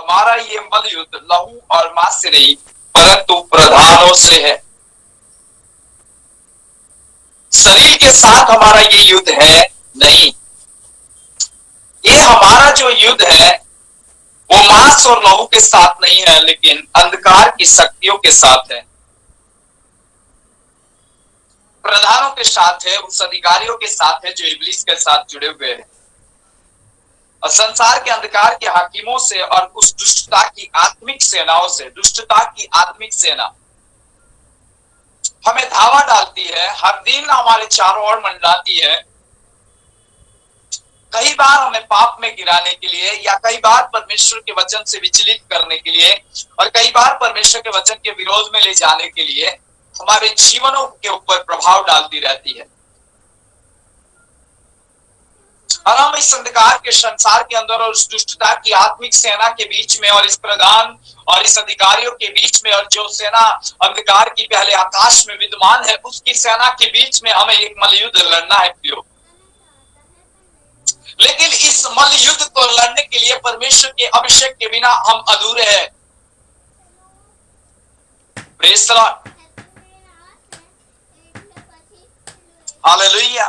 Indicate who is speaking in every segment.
Speaker 1: हमारा ये मल युद्ध लहू और मांस से नहीं परंतु प्रधानों से है। शरीर के साथ हमारा ये युद्ध है नहीं, ये हमारा जो युद्ध है वो मांस और लहू के साथ नहीं है, लेकिन अंधकार की शक्तियों के साथ है, प्रधानों के साथ है, उस अधिकारियों के साथ है जो इब्लीस के साथ जुड़े हुए हैं, और संसार के अंधकार के हाकिमों से और उस दुष्टता की आत्मिक सेनाओं से। दुष्टता की आत्मिक सेना हमें धावा डालती है, हर दिन हमारे चारों ओर मंडराती है, कई बार हमें पाप में गिराने के लिए, या कई बार परमेश्वर के वचन से विचलित करने के लिए, और कई बार परमेश्वर के वचन के विरोध में ले जाने के लिए हमारे जीवनों के ऊपर प्रभाव डालती रहती है। और हम इस अंधकार के संसार के अंदर और उस दुष्टता की आत्मिक सेना के बीच में और इस प्रधान और इस अधिकारियों के बीच में, और जो सेना अंधकार की पहले आकाश में विद्यमान है उसकी सेना के बीच में हमें एक मलयुद्ध लड़ना है प्रियो। लेकिन इस मल युद्ध को लड़ने के लिए परमेश्वर के अभिषेक के बिना हम अधूरे हैं। Praise the Lord, hallelujah.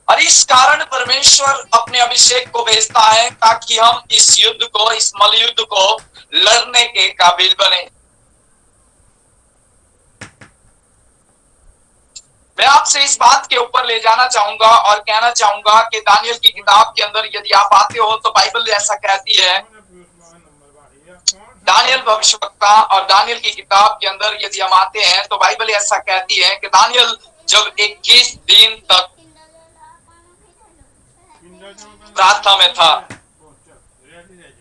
Speaker 1: और इस कारण परमेश्वर अपने अभिषेक को भेजता है ताकि हम इस युद्ध को, इस मल युद्ध को लड़ने के काबिल बने। मैं आपसे इस बात के ऊपर ले जाना चाहूंगा और कहना चाहूंगा कि दानियल की किताब के अंदर यदि आप आते हो तो बाइबल ऐसा कहती है, दानियल भविष्यवक्ता और दानियल की किताब के अंदर यदि हम आते हैं तो बाइबल ऐसा कहती है कि दानियल जब 21 दिन तक प्रार्थना में था,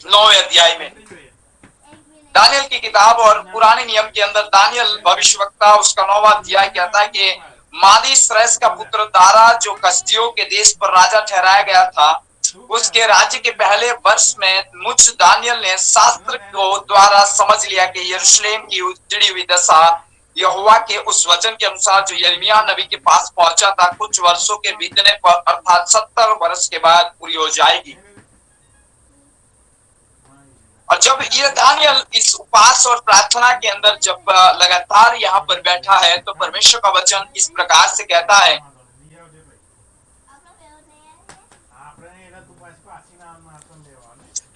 Speaker 1: 9वें अध्याय में दानियल की किताब और पुराने नियम के अंदर दानियल भविष्यवक्ता उसका 9वां अध्याय कहता है कि मादी श्रेष्ठ का पुत्र दारा जो कसदियों के देश पर राजा ठहराया गया था, उसके राज्य के पहले वर्ष में मुझ दानियल ने शास्त्र को द्वारा समझ लिया कि यरूशलेम की उजड़ी हुई दशा यहोवा के उस वचन के अनुसार जो यिर्मयाह नबी के पास पहुंचा था कुछ वर्षों के बीतने पर अर्थात 70 वर्ष के बाद पूरी हो जाएगी। और जब ये दानियल इस उपवास और प्रार्थना के अंदर जब लगातार यहाँ पर बैठा है तो परमेश्वर का वचन इस प्रकार से कहता है,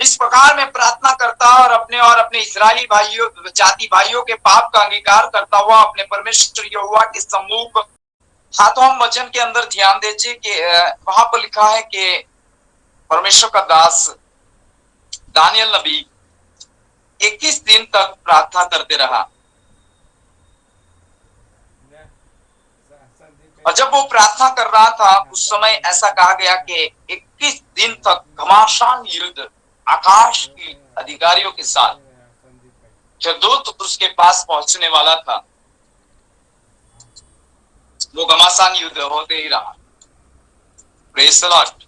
Speaker 1: इस प्रकार मैं प्रार्थना करता और अपने इस्राएली भाइयों, जाति भाइयों के पाप का अंगीकार करता हुआ अपने परमेश्वर यहोवा के सम्मुख। हाँ, तो हम वचन के अंदर ध्यान दीजिए कि वहां पर लिखा है कि परमेश्वर का दास दानियल नबी 21 दिन तक प्रार्थना करते रहा, और जब वो प्रार्थना कर रहा था उस समय ऐसा कहा गया कि 21 दिन तक घमासान युद्ध आकाश की अधिकारियों के साथ, जो दूत उसके पास पहुंचने वाला था, वो घमासान युद्ध होते ही रहा। Praise the Lord.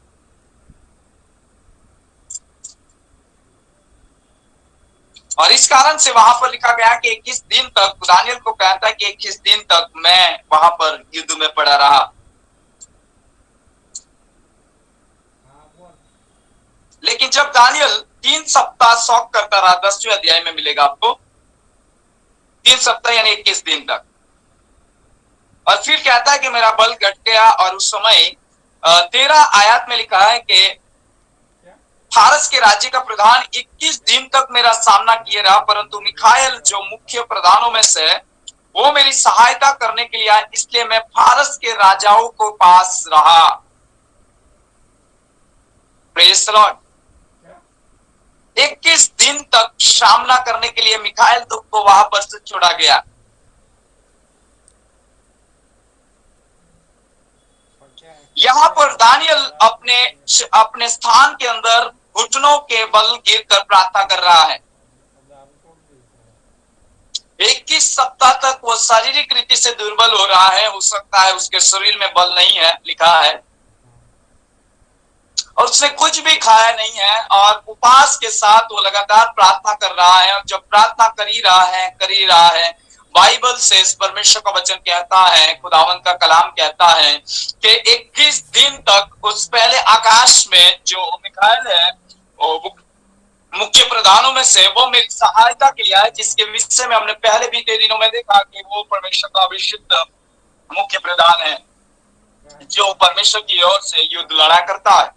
Speaker 1: और इस कारण से वहां पर लिखा गया कि 21 दिन तक, दानियल को कहता है कि 21 दिन तक मैं वहां पर युद्ध में पड़ा रहा। लेकिन जब दानियल 3 सप्ताह शौक करता रहा, 10वें अध्याय में मिलेगा आपको, 3 सप्ताह यानी 21 दिन तक, और फिर कहता है कि मेरा बल घट गया। और उस समय 13 आयत में लिखा है कि फारस के राज्य का प्रधान 21 दिन तक मेरा सामना किए रहा, परंतु मिखाएल जो मुख्य प्रधानों में से वो मेरी सहायता करने के लिए आया, इसलिए मैं फारस के राजाओं को पास रहा। Praise the Lord. 21 दिन तक सामना करने के लिए मिखाएल को वहां पर से छोड़ा गया। यहाँ पर दानियल अपने स्थान के अंदर घुटनों के बल गिर कर प्रार्थना कर रहा है। 21 सप्ताह तक वो शारीरिक रीति से दुर्बल हो रहा है, हो सकता है उसके शरीर में बल नहीं है, लिखा है, और उसने कुछ भी खाया नहीं है, और उपवास के साथ वो लगातार प्रार्थना कर रहा है। और जब प्रार्थना कर ही रहा है, बाइबल से परमेश्वर का वचन कहता है, खुदावंत का कलाम कहता है कि 21 दिन तक उस पहले आकाश में जो मिखाएल है मुख्य प्रधानों में से वो मेरी सहायता के लिए आए, जिसके विषय में हमने पहले बीते दिनों में देखा कि वो परमेश्वर का अभिषिक्त मुख्य प्रधान है, जो परमेश्वर की ओर से युद्ध लड़ा करता है।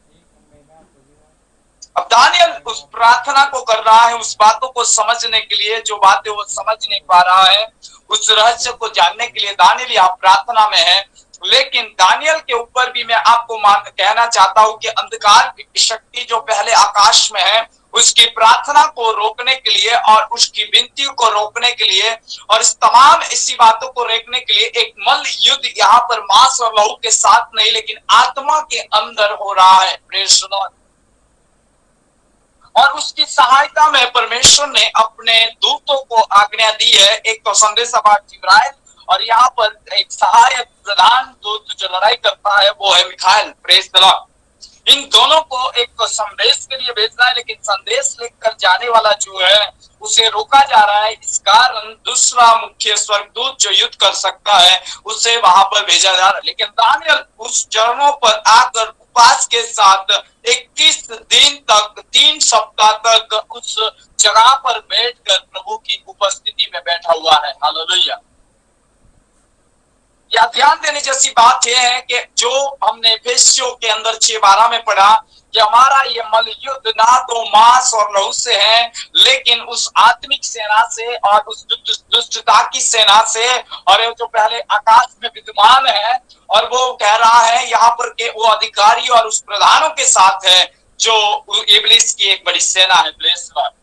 Speaker 1: अब दानियल उस प्रार्थना को कर रहा है, उस बातों को समझने के लिए, जो बातें वो समझ नहीं पा रहा है, उस रहस्य को जानने के लिए दानियल यहाँ प्रार्थना में है। लेकिन दानियल के ऊपर भी मैं आपको कहना चाहता हूं कि अंधकार की शक्ति जो पहले आकाश में है, उसकी प्रार्थना को रोकने के लिए और उसकी विनती को रोकने के लिए और इस तमाम इसी बातों को रोकने के लिए एक मल्ल युद्ध यहाँ पर मांस और लहू के साथ नहीं, लेकिन आत्मा के अंदर हो रहा है। Praise the Lord. और उसकी सहायता में परमेश्वर ने अपने दूतों को आज्ञा दी है। एक तो संदेशवाहक जिब्राइल और यहाँ पर एक सहायक प्रधान दूत जो लड़ाई करता है वो है मिखाइल। Praise the lord. इन दोनों को एक तो संदेश के लिए भेजना है, लेकिन संदेश लेकर जाने वाला जो है उसे रोका जा रहा है। इस कारण दूसरा मुख्य स्वर्गदूत जो युद्ध कर सकता है उसे वहां पर भेजा जा रहा है। लेकिन दानियल उस चरणों पर आकर उपवास के साथ 21 दिन तक 3 सप्ताह तक उस जगह पर बैठकर प्रभु की उपस्थिति में बैठा हुआ है। हालेलुया। या ध्यान देने जैसी बात यह है कि जो हमने एफेसियों के अंदर 6:12 में पढ़ा कि हमारा ये मल्ल युद्ध ना तो मांस और लहू से है, लेकिन उस आत्मिक सेना से और उस दुष्टता की सेना से, और जो पहले आकाश में विद्यमान है। और वो कह रहा है यहाँ पर के वो अधिकारी और उस प्रधानों के साथ है जो इब्लिस की एक बड़ी सेना है। Praise the Lord.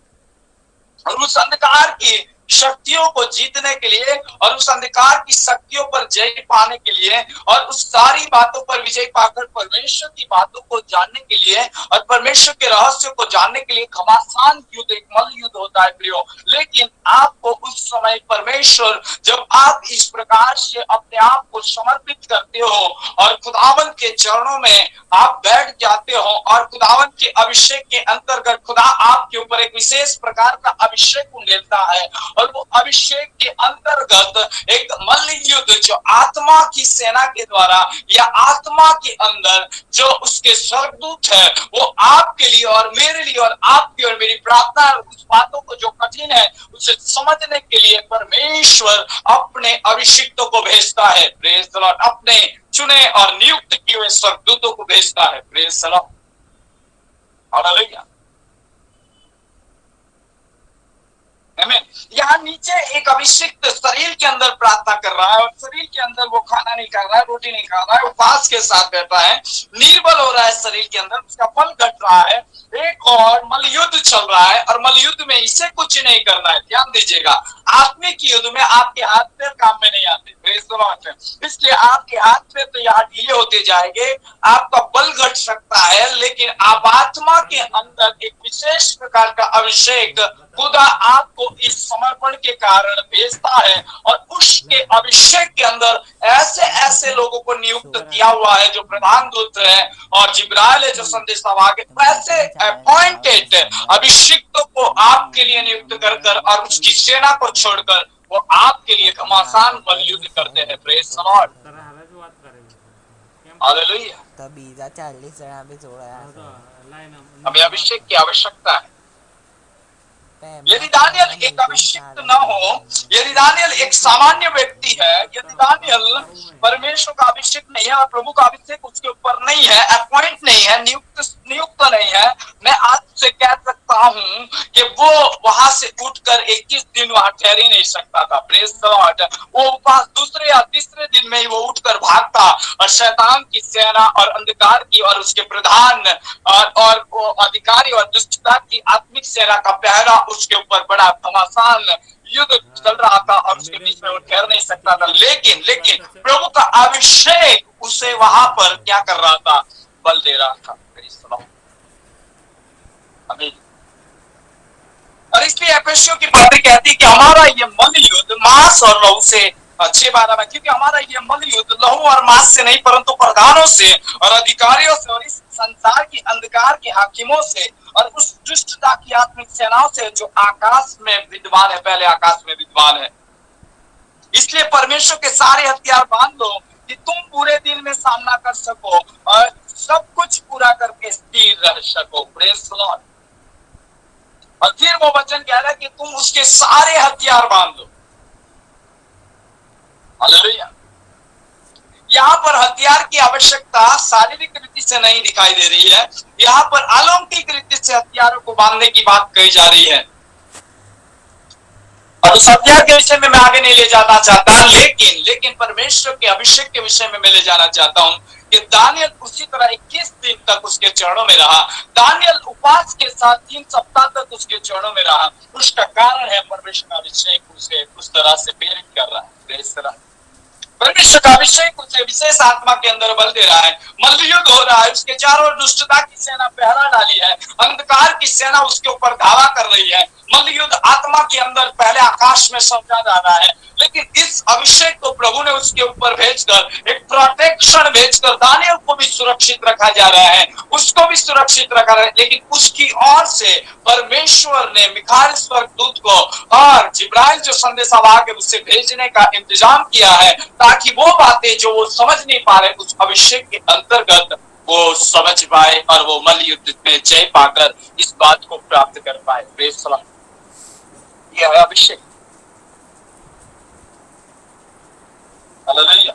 Speaker 1: और उस अंधकार की शक्तियों को जीतने के लिए और उस अंधकार की शक्तियों पर जय पाने के लिए और उस सारी बातों पर विजय पाकर परमेश्वर की बातों को जानने के लिए और परमेश्वर के रहस्य को जानने के लिए घमासान युद्ध, एक मल्ल युद्ध होता है प्रियो। लेकिन आपको उस समय परमेश्वर, जब आप इस प्रकार से अपने आप को समर्पित करते हो और खुदावन के चरणों में आप बैठ जाते हो और खुदावन के अभिषेक के अंतर्गत खुदा आपके ऊपर एक विशेष प्रकार का अभिषेक उंडेलता है और वो अभिषेक के अंतर्गत एक मल्ल युद्ध जो आत्मा की सेना के द्वारा या आत्मा के अंदर जो उसके स्वर्गदूत है, वो आपके लिए और मेरे लिए और आपकी और मेरी प्रार्थना है, उस बातों को जो कठिन है उसे समझने के लिए परमेश्वर अपने अभिषिक्तों को भेजता है। Praise the Lord. अपने चुने और नियुक्त किए हुए स्वर्गदूतों को भेजता है। Praise the Lord. हालेलुया। यहाँ नीचे एक अभिषिक्त शरीर के अंदर प्रार्थना कर रहा है और शरीर के अंदर वो खाना नहीं खा रहा है, रोटी नहीं खा रहा है, उपवास के साथ बैठा है, निर्बल हो रहा है शरीर के अंदर, उसका बल घट रहा है। एक और मल्ल युद्ध चल रहा है और मल्ल युद्ध में इसे कुछ नहीं करना है। ध्यान दीजिएगा, आत्मिक युद्ध में आपके हाथ पैर काम में नहीं आते। इसलिए आपके हाथ पैर तो यहाँ ढीले होते जाएंगे, आपका बल घट सकता है, लेकिन आप आत्मा के अंदर एक विशेष प्रकार का अभिषेक खुदा आपको इस समर्पण के कारण भेजता है और उसके अभिषेक के अंदर ऐसे ऐसे लोगों को नियुक्त किया हुआ है जो प्रधान दूत है और जिब्राइल है जो संदेशवाहक है। ऐसे अपॉइंटेड अभिषिक्तों को आपके लिए नियुक्त कर और उसकी सेना को छोड़कर वो आपके लिए घमासान बल युद्ध करते हैं। Praise the Lord. हालेलुया। हमें अभिषेक की आवश्यकता है। यदि दानियल एक अभिषिक्त न हो, यदि दानियल एक सामान्य व्यक्ति है, यदि दानियल परमेश्वर का अभिषेक नहीं है और प्रभु का अभिषेक उसके ऊपर नहीं है, अपॉइंट नहीं है, नियुक्त नहीं है, मैं आज से कह सकता हूं कि वो वहां से उठकर 21 दिन वहां ठहर ही नहीं सकता था। Praise the Lord. वो उपवास दूसरे या तीसरे दिन में ही वो उठकर भागता और शैतान की सेना और अंधकार की और उसके प्रधान और वो अधिकारी और दुष्टता की आत्मिक सेना का पहरा उसके ऊपर बड़ा घमासान युद्ध चल रहा था और उसके बीच में वो ठहर नहीं सकता था। लेकिन प्रभु का अभिषेक उसे वहां पर क्या कर रहा था? बल दे रहा था। और इसलिए एफेसियों की बातें कहती कि हमारा ये मल्ल युद्ध मांस और लहू से 6:12 में, क्योंकि हमारा ये मल्ल युद्ध लहू और मांस से नहीं परंतु प्रधानों से और अधिकारियों से और इस संसार की अंधकार के हाकिमों से और उस दुष्टता की आत्मिक सेनाओं से जो आकाश में विद्वान है, पहले आकाश में विद्वान है। इसलिए परमेश्वर के सारे हथियार बांध लो कि तुम पूरे दिन में सामना कर सको और सब कुछ पूरा करके स्थिर रह सको। Praise the Lord. और फिर वो वचन कह रहा है कि तुम उसके सारे हथियार बांध दो। हालेलुया। यहाँ पर हथियार की आवश्यकता शारीरिक रीति से नहीं दिखाई दे रही है, यहाँ पर अलौकिक रीति से हथियारों को बांधने की बात कही जा रही है। और उस हथियार के विषय में मैं आगे नहीं ले जाना चाहता, लेकिन परमेश्वर के अभिषेक के विषय में मैं ले जाना चाहता हूं कि दानियल उसी तरह 21 दिन तक उसके चरणों में रहा। दानियल उपवास के साथ 3 सप्ताह तक उसके चरणों में रहा। उसका कारण है परमेश्वर का अभिषेक उसे उस तरह से प्रेरित कर रहा है। इस तरह परमेश्वर का अभिषेक उसे विशेष आत्मा के अंदर बल दे रहा है। मल्लयुद्ध हो रहा है, उसके चारों ओर दुष्टता की सेना पहरा डाली है, अंधकार की सेना उसके ऊपर धावा कर रही है। मल्लयुद्ध आत्मा के अंदर पहले आकाश में समझा जा रहा है, लेकिन इस अभिषेक को प्रभु ने उसके ऊपर भेजकर एक प्रोटेक्शन भेजकर दानियल को भी सुरक्षित रखा जा रहा है, उसको भी सुरक्षित रखा रहा है। लेकिन उसकी ओर से परमेश्वर ने मिखाइल स्वर्गदूत को और जिब्राइल जो संदेशा वाहक है उसे भेजने का इंतजाम किया है, ताकि वो बातें जो वो समझ नहीं पा रहे उस अभिषेक के अंतर्गत वो समझ पाए और वो मल्लयुद्ध में जय पाकर इस बात को प्राप्त कर पाए। Praise the Lord. यह है अभिषेक। हालेलुया।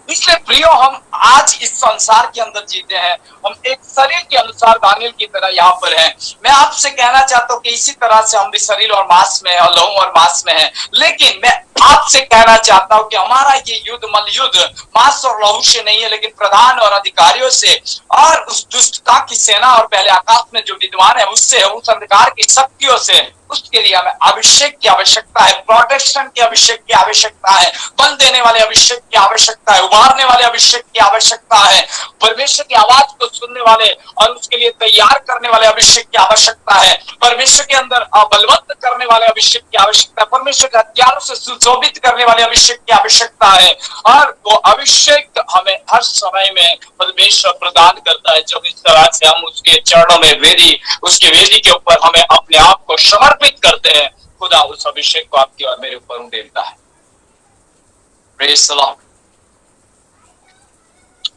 Speaker 1: इसलिए प्रियो, हम आज इस संसार के अंदर जीते हैं, हम एक शरीर के अनुसार दानियल की तरह यहाँ पर हैं। मैं आपसे कहना चाहता हूँ कि इसी तरह से हम भी शरीर और मांस में और लहू और मांस में हैं, लेकिन मैं आपसे कहना चाहता हूँ कि हमारा ये युद्ध मल्लयुद्ध मांस और लहू से नहीं है, लेकिन प्रधान और अधिकारियों से और उस दुष्टता की सेना और पहले आकाश में जो विद्वान है उससे, उस अंधकार की शक्तियों से। उसके लिए हमें अभिषेक की आवश्यकता है, प्रोटेक्शन की अभिषेक की आवश्यकता है, बल देने वाले अभिषेक की आवश्यकता है, उबारने वाले अभिषेक की आवश्यकता है, परमेश्वर की आवाज को सुनने वाले और उसके लिए तैयार करने वाले अभिषेक की आवश्यकता है, परमेश्वर के अंदर बलवंत करने वाले अभिषेक की आवश्यकता है, परमेश्वर के हथियारों से सुशोभित करने वाले अभिषेक की आवश्यकता है। और वो अभिषेक हमें हर समय में परमेश्वर प्रदान करता है, जब इस तरह से हम उसके चरणों में उसके वेदी के ऊपर हमें अपने आप को समर्पित करते हैं। खुदा उस अभिषेक को आपकी और मेरे ऊपर उड़ेलता है। Praise the Lord.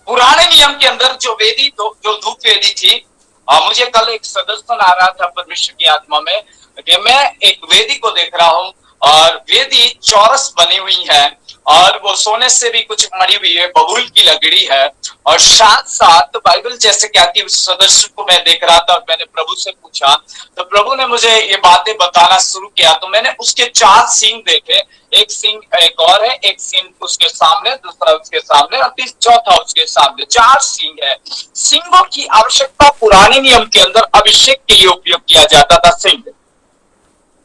Speaker 1: पुराने नियम के अंदर जो वेदी जो धूप वेदी थी, मुझे कल एक सदर्शन आ रहा था परमेश्वर की आत्मा में कि मैं एक वेदी को देख रहा हूं और वेदी चौरस बनी हुई है और वो सोने से भी कुछ मड़ी हुई है, बबूल की लकड़ी है। और साथ साथ बाइबल जैसे कहती है, उस सदस्य को मैं देख रहा था और मैंने प्रभु से पूछा तो प्रभु ने मुझे ये बातें बताना शुरू किया। तो मैंने उसके 4 सींग देखे, एक सींग एक और है, एक सींग उसके सामने, दूसरा उसके सामने और चौथा उसके सामने। 4 सींग है। सींगों की आवश्यकता पुराने नियम के अंदर अभिषेक के लिए उपयोग किया जाता था। सींग,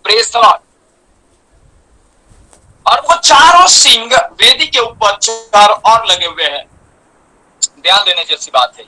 Speaker 1: प्रेज़ द लॉर्ड। और वो चारों सींग वेदी के ऊपर 4 और लगे हुए हैं। ध्यान देने जैसी बात है।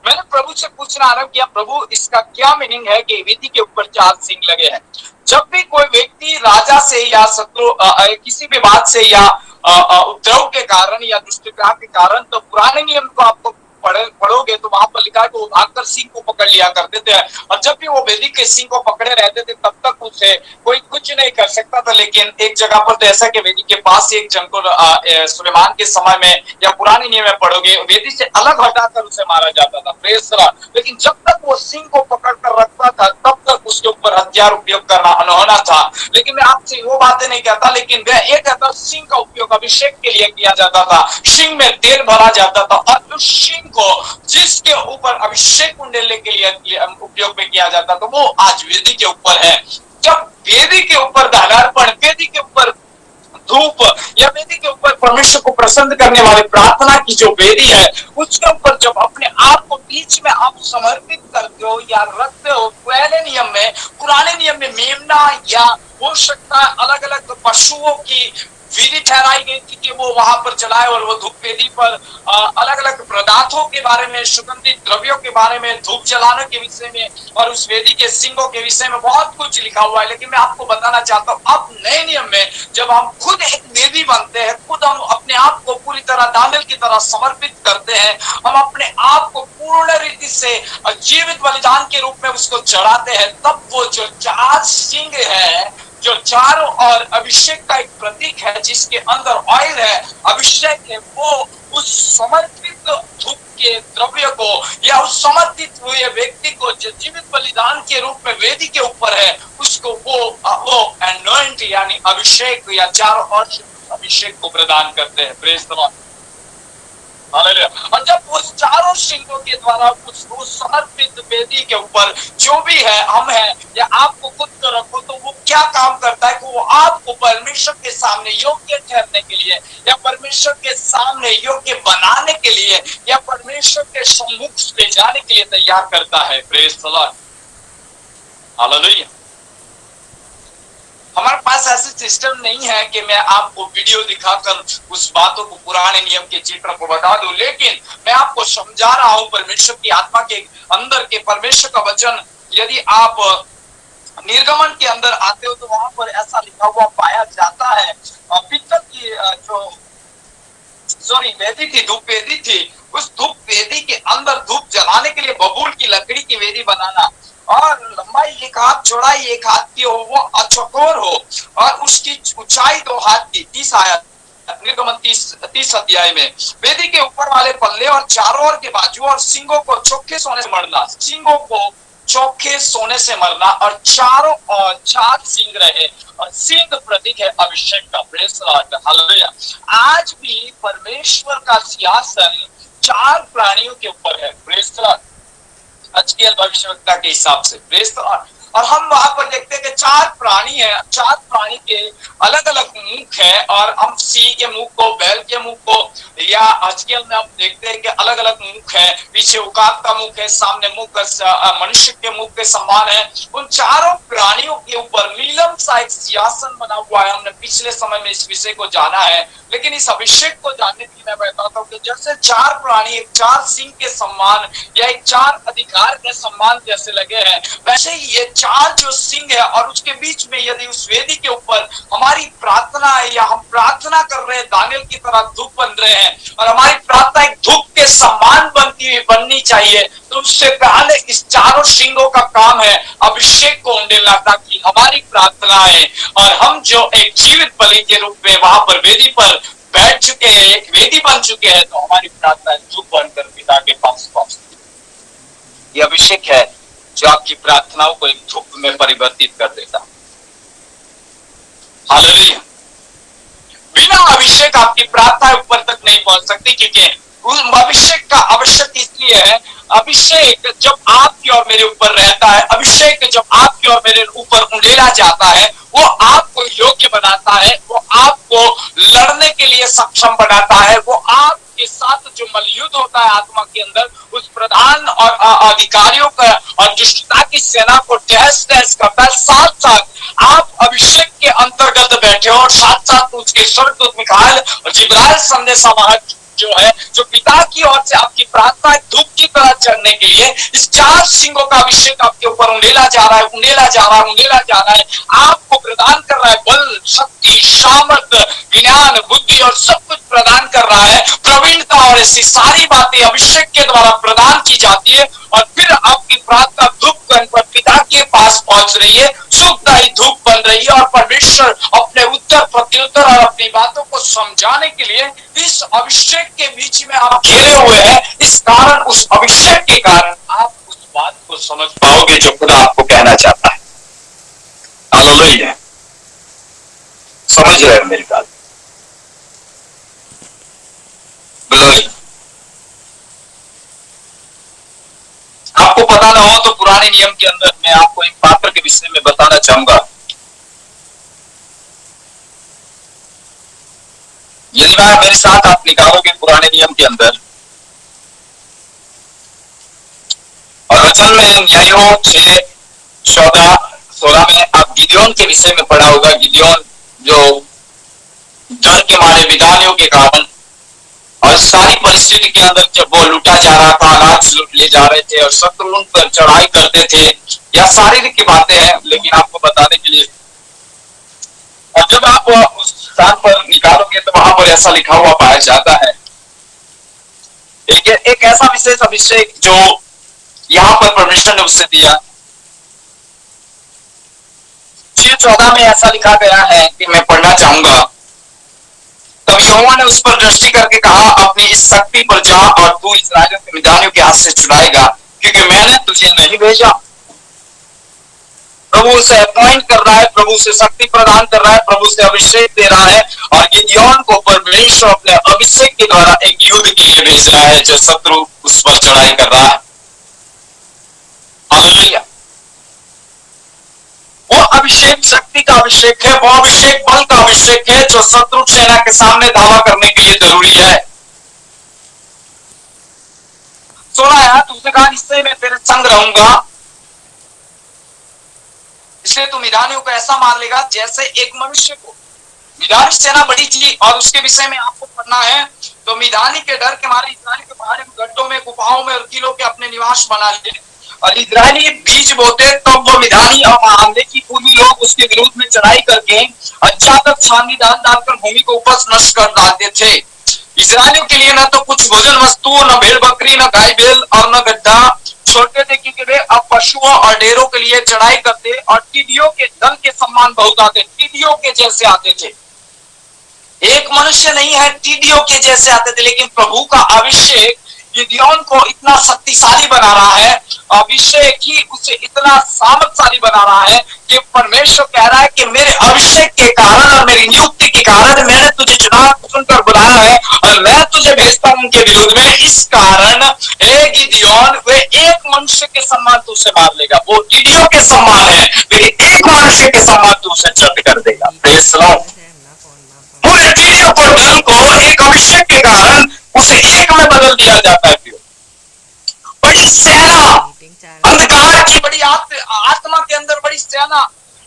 Speaker 1: मैंने प्रभु से पूछना आरंभ किया, प्रभु इसका क्या मीनिंग है कि वेदी के ऊपर 4 सींग लगे हैं। जब भी कोई व्यक्ति राजा से या शत्रु किसी भी बात से या उपद्रव के कारण या दुष्टता के कारण, तो पुराने नियम को आपको पढ़ोगे तो वहां पर लिखा है कि वो भागकर सिंह को पकड़ लिया करते थे। और जब भी वो वेदी के सिंह को पकड़े रहते थे तब तक उसे कोई कुछ नहीं कर सकता था। लेकिन एक जगह पर तो ऐसा कि वेदी के पास ही एक जन को सुलेमान के समय में या पुराने नियम में पढ़ोगे, वेदी से अलग हटाकर उसे मारा जाता था। Praise the Lord. लेकिन जब तक वो सिंह को पकड़ कर रखता था तब तक उसके ऊपर हथियार उपयोग करना अनहोना था। लेकिन मैं आपसे वो बातें नहीं कहता, लेकिन मैं ये कहता, सिंह का उपयोग अभिषेक के लिए किया जाता था। सिंह में तेल भरा जाता था और उस सिंह को जिसके ऊपर अभिषेक उंडेलने के लिए उपयोग में किया जाता था वो आज वेदी के ऊपर है। जब वेदी के ऊपर दानार्पण, वेदी के ऊपर धूप या वेदी के ऊपर परमेश्वर को प्रसन्न करने वाले प्रार्थना की जो वेदी है, उसके ऊपर जब अपने आप को बीच में आप समर्पित करते हो या रखते हो, पहले नियम में, पुराने नियम में मेमना या हो सकता है अलग अलग पशुओं की विधि ठहराई गई थी कि वो वहां पर चलाए और वो धूप वेदी पर अलग अलग पदार्थों के बारे में, सुगंधित द्रव्यों के बारे में, धूप जलाने के विषय में और उस वेदी के सिंगों के विषय में बहुत कुछ लिखा हुआ है। लेकिन मैं आपको बताना चाहता हूँ, अब नए नियम में जब हम खुद एक वेदी बनते हैं, खुद हम अपने आप को पूरी तरह दानियल की तरह समर्पित करते हैं, हम अपने आप को पूर्ण रीति से जीवित बलिदान के रूप में उसको चढ़ाते हैं, तब वो जो 4 सिंग है, जो चारों और अभिषेक का एक प्रतीक है, जिसके अंदर ऑयल है, अभिषेक है, वो उस समर्पित धूप के द्रव्य को या उस समर्पित हुए व्यक्ति को जो जीवित बलिदान के रूप में वेदी के ऊपर है, उसको वो एनॉइंट यानी अभिषेक या चारों ओर अभिषेक को प्रदान करते हैं। Praise the Lord, hallelujah. और जब उस चारों सिंगों के द्वारा उस समर्पित वेदी के ऊपर जो भी है, हम है या आपको खुद को रखो, तो वो क्या काम करता है कि वो आपको परमेश्वर के सामने योग्य ठहरने के लिए या परमेश्वर के सामने योग्य बनाने के लिए या परमेश्वर के सम्मुख ले जाने के लिए तैयार करता है। Praise the Lord, hallelujah. हमारे पास ऐसे सिस्टम नहीं है कि मैं आपको वीडियो दिखाकर उस बातों को, पुराने नियम के चित्र को बता दूं, लेकिन मैं आपको समझा रहा हूं परमेश्वर की आत्मा के अंदर के परमेश्वर का वचन। यदि आप निर्गमन के अंदर आते हो तो वहां पर ऐसा लिखा हुआ पाया जाता है। पित्तल की वेदी थी, धूप वेदी थी, उस धूप वेदी के अंदर धूप जलाने के लिए बबूल की लकड़ी की वेदी बनाना, और लंबाई 1 हाथ, चौड़ाई 1 हाथ की हो, वो चौकोर हो, और उसकी ऊंचाई 2 हाथ की। 30 आयत निर्गमन 30 अध्याय में। वेदी के ऊपर वाले पल्ले और चारों ओर के बाजू और सींगों को चोखे सोने से मरना, सींगों को चोखे सोने से मरना, और चारों और 4 सींग रहे, और सींग प्रतीक है अभिषेक का। Praise the Lord, hallelujah. आज भी परमेश्वर का सिंहासन 4 प्राणियों के ऊपर है। प्रेज द लॉर्ड, हजकिय्याह भविष्यवक्ता के हिसाब से। Praise the Lord. और हम वहां पर देखते हैं कि 4 प्राणी है, 4 प्राणी के अलग अलग मुख है, और हम सिंह के मुख को, बैल के मुख को, या हजकिय्याह में हम देखते हैं कि अलग अलग मुख है, पीछे उकाब का मुख है, सामने मुख मनुष्य के मुख के समान है। उन चारों प्राणियों के ऊपर नीलम सा एक सिंहासन बना हुआ है। हमने पिछले समय में इस विषय को जाना है, लेकिन इस अभिषेक को जानने के लिए मैं बताता हूँ कि जैसे 4 प्राणी एक 4 सिंह के सम्मान या एक 4 अधिकार के सम्मान जैसे लगे हैं, वैसे ही ये 4 जो सिंह है, और उसके बीच में यदि उस वेदी के ऊपर हमारी प्रार्थना है या हम प्रार्थना कर रहे हैं, दानियल की तरह धूप बन रहे हैं, और हमारी प्रार्थना एक धूप के समान बननी चाहिए, तो उससे पहले इस चारों सिंहों का काम है अभिषेक को उंडेलना, ताकि हमारी प्रार्थनाएं और हम जो एक जीवित बलि के रूप में वहां पर वेदी पर बैठ चुके हैं, एक वेदी बन चुके हैं, तो हमारी प्रार्थनाएं धूप बनकर पिता के पास पहुंचती। ये अभिषेक है जो आपकी प्रार्थनाओं को एक धूप में परिवर्तित कर देता। हालेलुया। बिना अभिषेक आपकी प्रार्थना ऊपर तक नहीं पहुंच सकती, क्योंकि अभिषेक का आवश्यक इसलिए है। अभिषेक जब आपकी और मेरे ऊपर रहता है, अभिषेक जब आपकी और मेरे ऊपर उंडेला जाता है, वो आपको योग्य बनाता है, वो आपको लड़ने के लिए सक्षम बनाता है, वो आपके साथ जो मलयुद्ध होता है आत्मा के अंदर, उस प्रधान और अधिकारियों का और दुष्टता की सेना को तहस करता है। साथ साथ आप अभिषेक के अंतर्गत बैठे हो, और साथ साथ उसके स्वर्गदूत मिकाएल और जिब्राइल संदेशवाहक जो है, जो पिता की ओर से आपकी प्रार्थना धूप की तरह चढ़ने के लिए इस 4 सिंहों का अभिषेक आपके ऊपर उंडेला जा रहा है, उंडेला जा रहा है, उंडेला जा रहा है। आपको प्रदान कर रहा है बल, शक्ति, सामर्थ, ज्ञान, बुद्धि और सब कुछ प्रदान कर रहा है, प्रवीणता, और ऐसी सारी बातें अभिषेक के द्वारा प्रदान की जाती है, और फिर आपकी प्रार्थना धूप पर पिता के पास पहुंच रही है, सुखदायी धूप बन रही है, और परमेश्वर अपने उत्तर प्रत्युत्तर और अपनी बातों को समझाने के लिए इस अभिषेक के बीच में आप घेरे हुए हैं। इस कारण, उस अभिषेक के कारण आप उस बात को समझ पाओगे जो खुदा आपको कहना चाहता है। हालेलुया। समझ रहे हैं मेरी बात? आपको पता ना हो तो पुराने नियम के अंदर मैं आपको एक पात्र के विषय में बताना चाहूंगा। यदि मेरे साथ आप निकालोगे पुराने नियम के अंदर, और वचन में न्यायों 6:14-16 में आप गिदोन के विषय में पढ़ा होगा। गिदोन जो डर के मारे विधानियों के कारण और सारी परिस्थिति के अंदर जब वो लूटा जा रहा था, अनाज लूट ले जा रहे थे और शत्रु उन पर चढ़ाई करते थे, यह शारीरिक की बातें हैं, लेकिन आपको बताने के लिए। और जब आप उस स्थान पर निकालोगे तो वहां पर ऐसा लिखा हुआ पाया जाता है। एक ऐसा विशेष अभिषेक जो यहां पर परमेश्वर ने उससे दिया। 6:14 में ऐसा लिखा गया है कि मैं पढ़ना चाहूंगा। तब यहोवा ने उस पर दृष्टि करके कहा, अपनी इस शक्ति पर जा और तू इस्राएलियों के मिद्यानियों के हाथ से छुड़ाएगा, क्योंकि मैंने तुझे नहीं भेजा। प्रभु उसे अपॉइंट कर रहा है, प्रभु उसे शक्ति प्रदान कर रहा है, प्रभु उसे अभिषेक दे रहा है, और गिदयोन को परमेश्वर अपने अभिषेक के द्वारा एक युद्ध के लिए भेज रहा है जो शत्रु उस पर चढ़ाई कर रहा है। हालेलुया। वो अभिषेक शक्ति का अभिषेक है, वो अभिषेक बल का अभिषेक है जो शत्रु सेना के सामने धावा करने के लिए जरूरी है। 16 आयत, उसने कहा, इससे मैं तेरे संग रहूंगा, इसलिए तू मिद्यानियों को ऐसा मार लेगा जैसे एक मनुष्य को। मिद्यानी सेना बड़ी थी और उसके विषय में आपको पढ़ना है। तो मिद्यानी के डर के मारे इस्राएल के पहाड़ी गड्ढों में, गुफाओं में और किलों के अपने निवास बना लिए, और इस्राएली बीज बोते तब वो मिद्यानी और अमालेकी पूर्वी लोग उसके विरोध में चढ़ाई करके अचानक छानी डाल डालकर भूमि को उपज नष्ट कर डालते थे। इस्राएलियों के लिए न तो कुछ भोजन वस्तु, न भेड़ बकरी, न गाय बैल और न गड्ढा छोड़ते थे, क्योंकि वे अब पशुओं और डेरों के लिए चढ़ाई करते और टिड्डियों के दल के सम्मान बहुत आते, टिड्डियों के जैसे आते थे। एक मनुष्य नहीं है, टिड्डियों के जैसे आते थे। लेकिन प्रभु का अभिषेक गिदयोन को इतना शक्तिशाली बना रहा है, अभिषेक ही उसे इतना सामर्थ्यशाली बना रहा है कि परमेश्वर कह रहा है कि मेरे अभिषेक के कारण और मेरी नियुक्ति के कारण मैंने तुझे चुनकर बुलाया है और मैं तुझे भेजता हूं उनके विरोध में। इस कारण हे गिदयोन, वे एक मनुष्य के सम्मान तू उसे मार लेगा। वो टिड्डियों के सम्मान है, लेकिन एक मनुष्य के सम्मान तू उसे चंद कर देगा। Praise the Lord. पूरे टिड्डियों को, दल को एक अभिषेक के कारण उसे एक में बदल दिया जाता है। बड़ी सेना, अंधकार की बड़ी आत्मा के अंदर बड़ी सेना,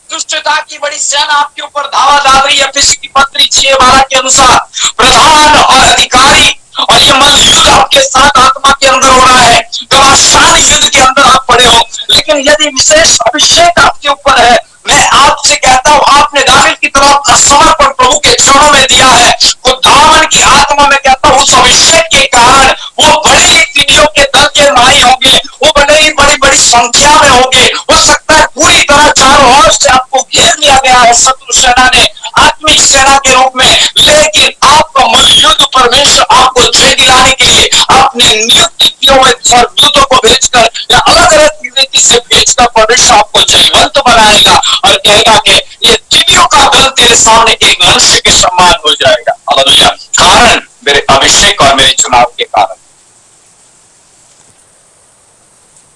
Speaker 1: दुष्टता की बड़ी सेना आपके ऊपर धावा डाल रही है। फिलिप्पी की पत्री 6:12 के अनुसार प्रधान और अधिकारी, और ये मल युद्ध आपके साथ आत्मा के अंदर हो रहा है। घमासान युद्ध के अंदर आप पड़े हो, लेकिन यदि विशेष अभिषेक आपके ऊपर है, मैं आपसे कहता हूं, आपने दानियल की तरह अपना समर्पण प्रभु के चरणों में दिया है, खुदावन की आत्मा में कहता हूं, उस अभिषेक के कारण वो बड़े ही टिड्डियों के दल के माई होंगे, वो बड़े ही बड़ी बड़ी संख्या में होंगे। हो सकता है पूरी तरह चारों ओर से आपको घेर लिया गया है शत्रु सेना ने, आत्मिक सेना के रूप में, लेकिन आपका मलयुद्ध परमेश्वर आपको जय दिलाने के लिए अपने नियुक्त किए हुए स्वर्गदूतों को भेजकर या अलग अलग रीति से भेजकर परमेश्वर आपको जयवंत बनाएगा और कहेगा कि ये टिड्डियों का दल तेरे सामने एक मनुष्य के समान हो जाएगा। हालेलुया। कारण मेरे अभिषेक और मेरे चुनाव के कारण।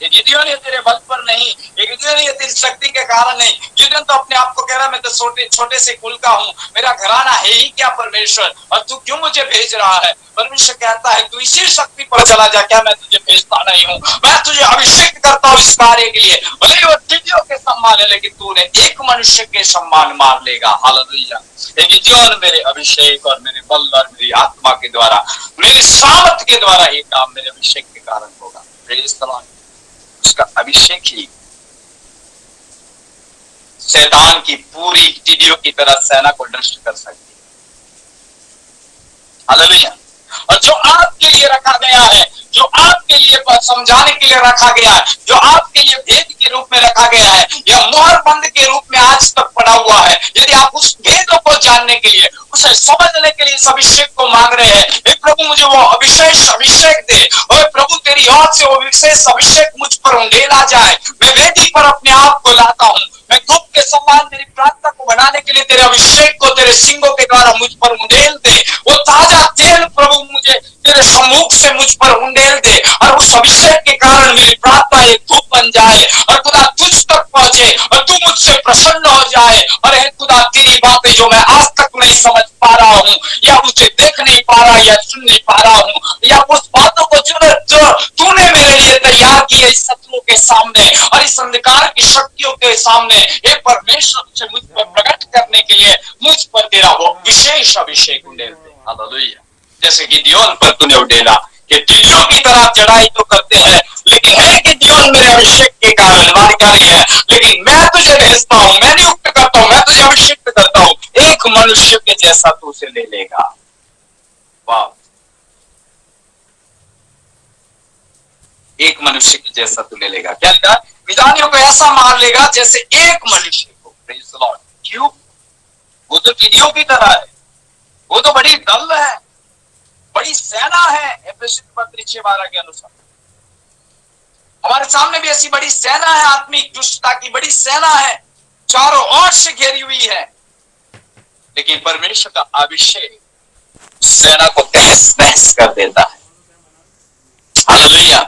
Speaker 1: ये गिदयोन ये तेरे बल पर नहीं, ये गिदयोन ये तेरी शक्ति के कारण नहीं। गिदयोन तो अपने आप को कह रहा है, मैं तो छोटे से कुल का हूँ, मेरा घराना है ही क्या परमेश्वर, और तू क्यों मुझे भेज रहा है। परमेश्वर कहता है, तू इसी शक्ति पर चला जा, क्या मैं तुझे भेजता नहीं हूँ। मैं तुझे अभिषेक करता हूँ इस कार्य के लिए। भले ही वो टिड्डियों के सम्मान है, लेकिन तूने एक मनुष्य के सम्मान मार लेगा। हालेलुया। ये गिदयोन मेरे अभिषेक और मेरे बल और मेरी आत्मा के द्वारा, मेरी सामर्थ के द्वारा ये काम मेरे अभिषेक के कारण होगा। Praise the Lord. उसका अभिषेक ही शैतान की पूरी टिड्डियों की तरह सेना को नष्ट कर सकती है। हालेलुया। और जो आपके लिए रखा गया है, जो आपके लिए समझाने के लिए रखा गया है, जो आपके लिए भेद के रूप में रखा गया है, यह मोहर बंद के रूप में आज तक पड़ा हुआ है। यदि आप उस भेदों को जानने के लिए, उसे समझने के लिए इस अभिषेक को मांग रहे हैं, हे प्रभु मुझे वो विशेष अभिषेक दे, और प्रभु तेरी ओर से वो विशेष अभिषेक मुझ पर उंडेला जाए। मैं वेदी पर अपने आप को लाता हूँ, मैं धूप के समान तेरी प्रार्थना को बनाने के लिए तेरे अभिषेक को तेरे सिंगों के द्वारा मुझ पर उंडेल दे। वो ताजा तेल प्रभु मुझे तेरे सम्मुख से मुझ पर उंडेल दे, और उस अभिषेक के कारण मेरी प्रार्थना एक धूप बन जाए और खुदा तुझ तक पहुंचे और तू मुझसे प्रसन्न हो जाए। और हे खुदा, तेरी बातें जो मैं आज तक नहीं समझ पा रहा हूँ, या मुझे देख नहीं पा रहा, या सुन नहीं पा रहा हूँ, या उस बातों को जो तूने मेरे लिए तैयार की है इस शत्रुओं के सामने और इस अंधकार की शक्तियों के सामने, हे परमेश्वर से मुझ पर प्रकट करने के लिए मुझ पर तेरा वो विशेष अभिषेक उंडेल दे। हालेलुया। जैसे गिदयोन पर तूने उंडेला कि टिड्डियों की तरह चढ़ाई तो करते हैं, लेकिन है गिदयोन मेरे अभिषेक के कारण वारिकारी है, लेकिन मैं तुझे भेजता हूं, मैं नियुक्त करता हूं, मैं तुझे अभिषेक करता हूं, एक मनुष्य के जैसा तू उसे ले लेगा। वाह, एक मनुष्य के जैसा तू ले लेगा। क्या लिखा? मिद्यानियों को ऐसा मार लेगा जैसे एक मनुष्य को। Praise the Lord. क्यों? वो तो टिड्डियों की तरह है, वो तो बड़ी दल है, बड़ी सेना है। एफेसियों पत्री 6:12 के अनुसार हमारे सामने भी ऐसी बड़ी सेना है, आत्मिक दुष्टता की बड़ी सेना है, चारों ओर से घेरी हुई है। लेकिन परमेश्वर का अभिषेक सेना को तहस नहस कर देता है। हालेलुया।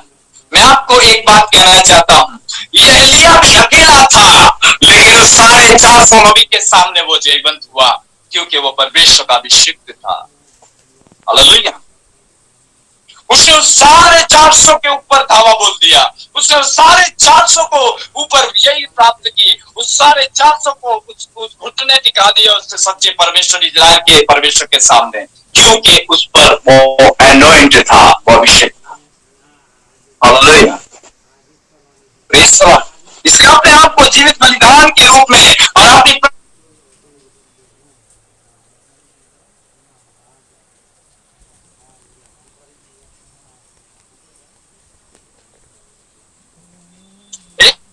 Speaker 1: मैं आपको एक बात कहना चाहता हूं, ये एलिया भी अकेला था, लेकिन 450 नबी के सामने वो जयवंत हुआ, क्योंकि वो परमेश्वर का अभिषिक्त था। हालेलुया। उसने उस सारे 400 के ऊपर धावा बोल दिया, उसने उस सारे 400 को ऊपर विजयी प्राप्त की, उस सारे 400 को उस घुटने टिका दिया उससे सच्चे परमेश्वर इजराइल के परमेश्वर के सामने, क्योंकि उस पर वो एनोइंट था, वो अभिषेक था। हालेलुया। Praise the Lord. इसलिए अपने आप को जीवित बलिदान के रूप में और अपनी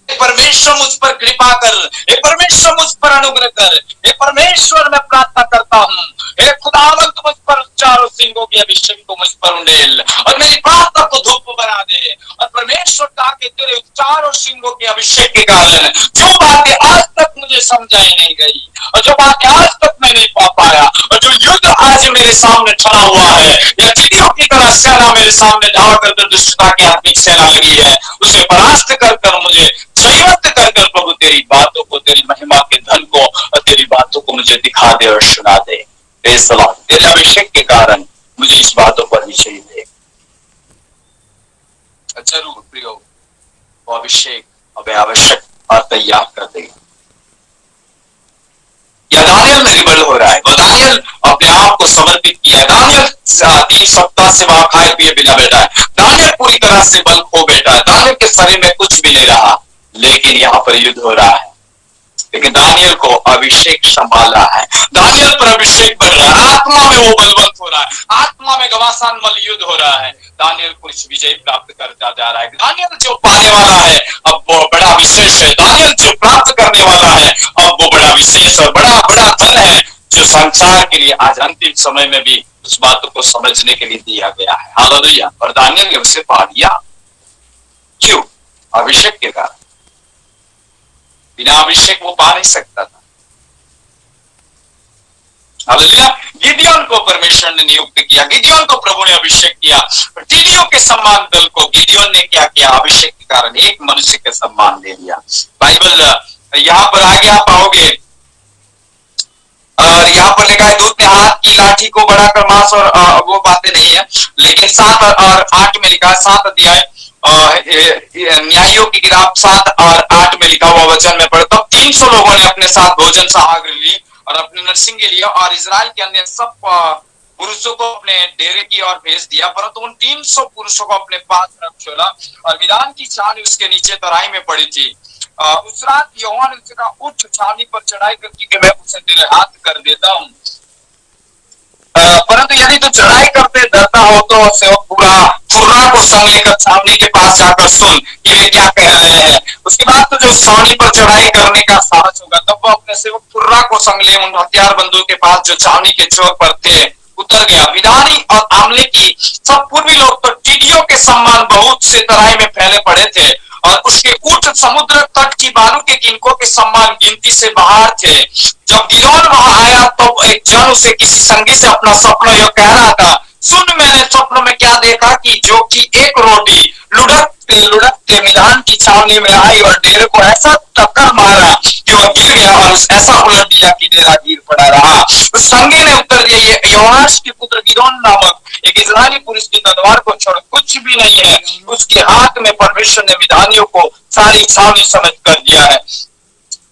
Speaker 1: परमेश्वर मुझ पर कृपा कर, हे परमेश्वर मुझ पर अनुग्रह कर, हे परमेश्वर मैं प्रार्थना करता हूं, हे खुदावंद तू मुझ पर चारों सिंगों के अभिषेक को मुझ पर उंडेल और मेरी प्रार्थना को धूप बना दे। और परमेश्वर ताकि तेरे चारों सिंगों के अभिषेक के कारण जो बातें आज तक मुझे समझाई नहीं गई और जो बातें आज तक मैं नहीं पा पाया और जो युद्ध आज मेरे सामने खड़ा हुआ है, या चिड़ियों की तरह सेना मेरे सामने धावा कर दुष्टता की आत्मिक सेना लगी है, उसे परास्त कर मुझे जयवंत कर प्रभु तेरी बातों को, तेरी महिमा के धन को और तेरी बातों को मुझे दिखा दे और सुना दे। Praise the Lord. तेरे अभिषेक के कारण मुझे इस बातों पर विजय दे। जरूर प्रियो, वो अभिषेक हमें आवश्यक और तैयार कर देगा। या दानियल में रिबल हो रहा है, वो दानियल अपने आप को समर्पित किया। दानियल 3 सप्ताह से वहां खाए पिए बिना बैठा है। दानियल पूरी तरह से बल खो बैठा है। दानियल के शरीर में कुछ भी नहीं रहा, लेकिन यहाँ पर युद्ध हो रहा है। लेकिन दानियल को अभिषेक संभाल रहा है, दानियल पर अभिषेक बढ़ रहा है, आत्मा में वो बलवंत हो रहा है, आत्मा में घमासान मल युद्ध हो रहा है। दानियल कुछ विजय प्राप्त करता जा रहा है। दानियल जो पाने वाला है अब वो बड़ा विशेष है, दानियल जो प्राप्त करने वाला है अब वो बड़ा विशेष और बड़ा बड़ा धन है, जो संसार के लिए आज अंतिम समय में भी उस बातों को समझने के लिए दिया गया है। हालेलुया। और दानियल ने उसे पा लिया, क्यों? अभिषेक के कारण। बिना अभिषेक वो पा नहीं सकता था। हालेलुया। गिदियोन को परमेश्वर ने नियुक्त किया, गिदियोन को प्रभु ने अभिषेक किया। टीडियों के सम्मान दल को गिदियोन ने क्या किया? अभिषेक के कारण एक मनुष्य के सम्मान दे दिया। बाइबल यहाँ पर आगे आप पाओगे और यहाँ पर लिखा है, दूत ने हाथ की लाठी को बढ़ाकर मांस और वो बातें नहीं है, लेकिन 7 और 8 में लिखा है, 7 अध्याय न्यायों की किताब 7 और 8 में लिखा हुआ वचन में पढ़ता हूं। 300 लोगों ने अपने साथ भोजन सामग्री ली और अपने नरसिंगे लिया और इजराइल के अन्य सब पुरुषों को अपने डेरे की ओर भेज दिया, परंतु उन 300 पुरुषों को अपने पास रख छोड़ा और विधान की छावनी उसके नीचे तराई में पड़ी थी। उस रात यहोवा ने उससे कहा, उठ छावनी पर चढ़ाई करके कि मैं उसे तेरे हाथ कर देता हूँ, परंतु यदि तू चढ़ाई करते डरता हो तो सेवक फुर्रा को संग लेकर छावनी के पास जाकर सुन कि वे क्या कह रहे हैं। उसके बाद तो जो छावनी पर चढ़ाई करने का साहस होगा, तब वो अपने सेवक फुर्रा को संग ले उन हथियार बंदूक के पास जो छावनी के छोर पर थे उतर गया। विधानी और आमले की सब पूर्वी लोग तो टीडियों के सम्मान बहुत से तराई में फैले पड़े थे और उसके ऊंट समुद्र तट की बालू के किनकों के सम्मान गिनती से बाहर थे। जब गिदोन वहां आया तो एक जन उसे किसी संगी से अपना सपना यह कह रहा था, सुन मैंने स्वप्न में क्या देखा कि जो कि एक रोटी लुढ़कते लुढ़कते मिधान की छावनी में आई और डेरे को ऐसा टक्कर मारा कि वह गिर गया और उस ऐसा उलट दिया कि डेरा गिर पड़ा रहा। उस संगी ने उत्तर दिया, ये योआश के पुत्र गिदोन नामक एक इजरायली पुरुष की तलवार को छोड़ कुछ भी नहीं है, उसके हाथ में परमेश्वर ने विधानियों को सारी छावनी समझ कर दिया है।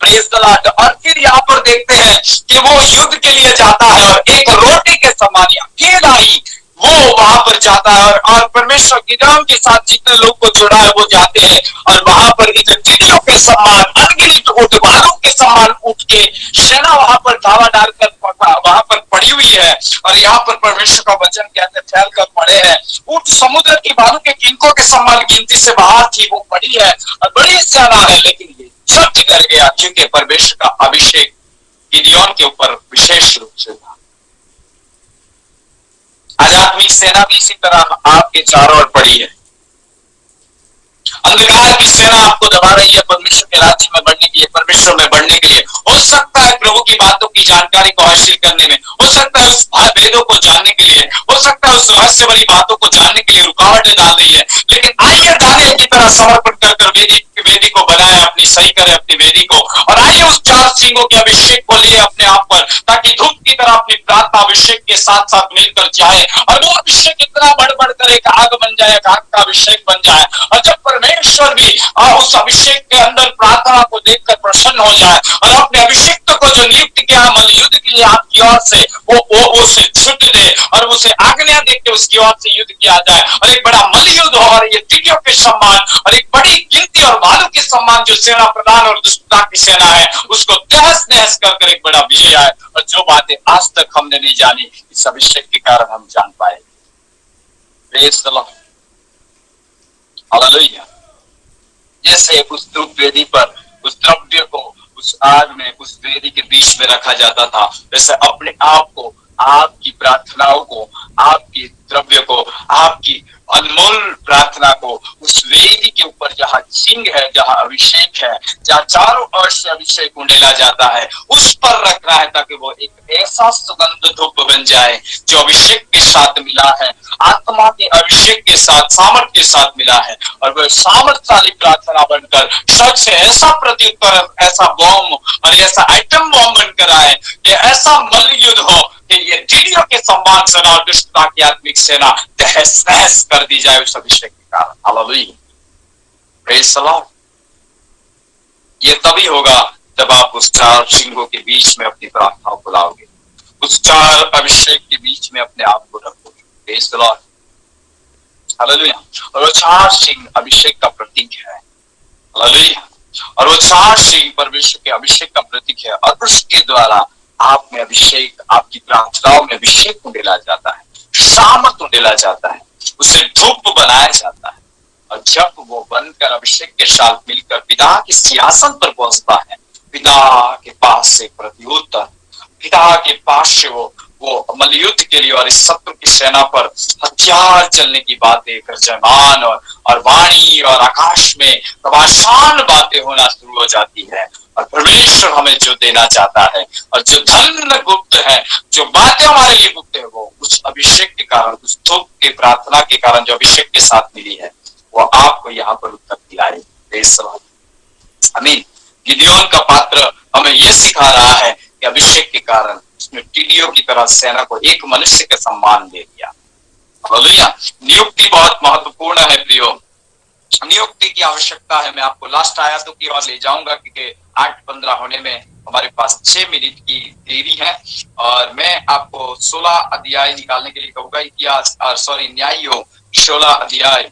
Speaker 1: Praise the Lord. और फिर यहाँ पर देखते हैं कि वो युद्ध के लिए जाता है और एक रोटी के समान अकेला ही वो वहां पर जाता है और परमेश्वर गिदोन के साथ जितने लोग को जोड़ा है वो जाते हैं और वहां पर टिड्डियों के समान अनगिनत ऊंट बालू के समान उठ के सेना वहां पर धावा डालकर वहां पर पड़ी हुई है। और यहाँ पर परमेश्वर का वचन कहते फैल कर पड़े हैं। ऊंट समुद्र की बालू के किनकों के समान गिनती से बाहर थी, वो पड़ी है और बड़ी सेना है, लेकिन ये सत्य कर गया क्योंकि परमेश्वर का अभिषेक गिदोन के ऊपर विशेष रूप से था। आध्यात्मिक सेना भी इसी तरह आपके चारों ओर पड़ी है। अंधकार की सेना आपको दबा रही है परमेश्वर के राज्य में बढ़ने के लिए, परमेश्वर में बढ़ने के लिए। हो सकता है प्रभु की बातों की जानकारी को हासिल करने में, हो सकता है उस भेदों को जानने के लिए, हो सकता है उस रहस्य वाली बातों को जानने के लिए रुकावटें डाल रही है। लेकिन आइए दानियल की तरह समर्पण कर वेदी को बनाए, अपनी सही करे अपनी वेदी को, और आइए उस चार सिंगों के अभिषेक को लिए अपने आप पर, ताकि धूप की तरह अपनी प्रार्थना अभिषेक के साथ साथ मिलकर जाए, और वो अभिषेक इतना बढ़ बढ़कर एक आग बन जाए, एक आग का अभिषेक बन जाए। और जब परमेश्वर भी उस अभिषेक के अंदर प्रार्थना को देखकर प्रसन्न हो जाए, और अपने अभिषेक को जो नियुक्त किया युद्ध के लिए आपकी ओर से, वो उसे छुट दे और उसे आज्ञा दे के उसकी ओर से युद्ध किया जाए, और एक बड़ा मल युद्ध हो, और ये टिड्डियों के सम्मान और एक बड़ी गिनती और भालू के सम्मान जो सेना प्रधान और दुष्टता की सेना है, उसको तहस नहस कर एक बड़ा विजय आए। और जो बातें आज तक हमने नहीं जानी, इस अभिषेक के कारण हम जान पाए। Praise the Lord, hallelujah. जैसे उस धूप वेदी पर उस द्रव्य को उस आग में उस वेदी के बीच में रखा जाता था, वैसे अपने आप को, आपकी प्रार्थनाओं को, आपकी द्रव्य को, आपकी अनमोल प्रार्थना को उस वेदी के ऊपर जहाँ सिंह है, जहाँ अभिषेक है, जहाँ चारों ओर से अभिषेक उंडेला जाता है, उस पर रखना है, ताकि वो एक ऐसा सुगंध धूप बन जाए जो अभिषेक के साथ मिला है, आत्मा के अभिषेक के साथ, सामर्थ के साथ मिला है, और वह सामर्थशाली प्रार्थना बनकर शक से ऐसा प्रत्युत्तर, ऐसा बॉम्ब और ऐसा आइटम बॉम्ब बनकर आए कि ऐसा मल्ल युद्ध हो कि ये टिड्डियों के सम्मान सेना और दुष्टता की आत्मिक सेना तहस नहस कर दी जाए उस अभिषेक के कारण। Hallelujah, praise the Lord. ये तभी होगा जब आप उस चार सिंगों के बीच में अपनी प्रार्थनाओं को लाओगे, उस चार अभिषेक के बीच में अपने आप को रखोगे। Praise the Lord, hallelujah. और वो चार सिंह अभिषेक का प्रतीक है। हालेलुया। और वो चार सिंह परमेश्वर के अभिषेक का प्रतीक है, और उसके द्वारा आप में अभिषेक, आपकी प्रार्थनाओं में अभिषेक उंडेला जाता है, सामर्थ उंडेला जाता है, उसे धूप बनाया जाता है। और जब वो बनकर अभिषेक के साथ मिलकर पिता के सिंहासन पर पहुंचता है, पिता के पास से प्रत्युत्तर, पिता के पास से वो मलयुद्ध के लिए और इस शत्रु की सेना पर हथियार चलने की बातें गर्जमान और वाणी और आकाश में प्रभाषान बातें होना शुरू हो जाती है। और परमेश्वर हमें जो देना चाहता है, और जो धन गुप्त है, जो बातें हमारे लिए गुप्त है, वो उस अभिषेक के कारण, उस धूप की प्रार्थना के कारण जो अभिषेक के साथ मिली है, वो आपको यहाँ पर उत्तर दिलाए। आमीन। गिदियोन का पात्र हमें यह सिखा रहा है कि अभिषेक के कारण उसने टिड्डियों की तरह सेना को एक मनुष्य के सम्मान दे दिया। हालेलुया। नियुक्ति बहुत महत्वपूर्ण है प्रियो, नियुक्ति की आवश्यकता है। मैं आपको लास्ट आयतों की ओर ले जाऊंगा, क्योंकि 8:15 होने में हमारे पास 6 मिनट की देरी है, और मैं आपको 16 अध्याय निकालने के लिए कहूंगा। इतिहास न्याययोग 16 अध्याय,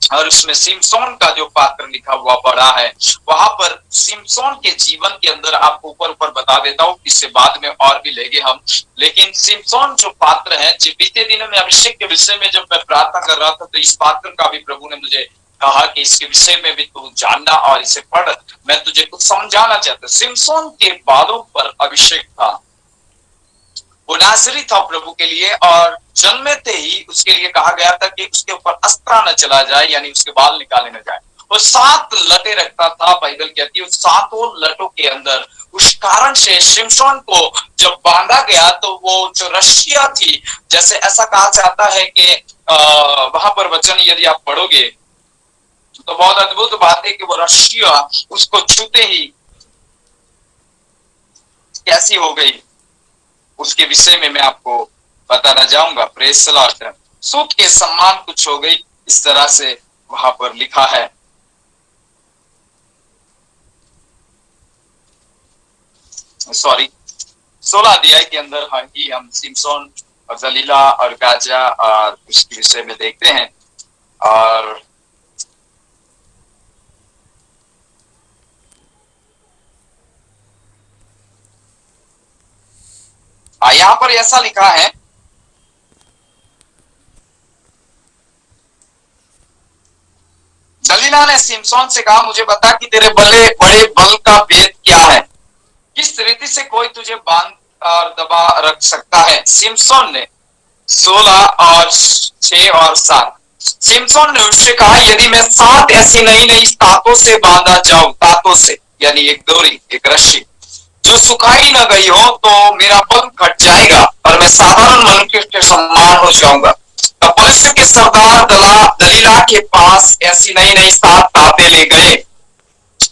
Speaker 1: और उसमें सिमसोन का जो पात्र लिखा हुआ पड़ा है, वहां पर सिमसोन के जीवन के अंदर आपको ऊपर ऊपर बता देता हूँ, इससे बाद में और भी लेंगे हम। लेकिन सिमसोन जो पात्र है, बीते दिनों में अभिषेक के विषय में जब मैं प्रार्थना कर रहा था, तो इस पात्र का भी प्रभु ने मुझे कहा कि इसके विषय में भी तू जानना और इसे पढ़, मैं तुझे कुछ समझाना चाहता हूँ। सिमसोन के बालों पर अभिषेक था, वो नाज़री था प्रभु के लिए, और जन्मते ही उसके लिए कहा गया था कि उसके ऊपर अस्त्रा न चला जाए, यानी उसके बाल निकाले न जाए। वो 7 लटे रखता था, बाइबल कहती है। उस 7 लटों के अंदर उस कारण से सिमसोन को जब बांधा गया, तो वो जो रस्सियां थी, जैसे ऐसा कहा जाता है कि वहां पर वचन यदि आप पढ़ोगे तो बहुत अद्भुत बात है कि वो रस्सियां उसको छूते ही कैसी हो गई, उसके विषय में मैं आपको बताना जाऊंगा। Praise the Lord. सूत के सम्मान कुछ हो गई, इस तरह से वहां पर लिखा है। सॉरी, 16 अध्याय के अंदर ही हम सिमसोन और जलीला और गाजा और उसके विषय में देखते हैं। और यहाँ पर ऐसा लिखा है, दलीला ने सिमसोन से कहा, मुझे बता कि तेरे बड़े बल का भेद क्या है, किस रीति से कोई तुझे बांध और दबा रख सकता है। सिमसोन ने 16 और 6 और 7। सिमसोन ने उससे कहा, यदि मैं 7 ऐसी नई नई तातों से बांधा जाऊं, तातों से यानी एक डोरी, एक रस्सी जो सुखाई न गई हो, तो मेरा बल घट जाएगा और मैं साधारण मनुष्य के समान हो जाऊंगा। तब पुलिस के सरदार दलीला के पास ऐसी नई नई 7 ताते ले गए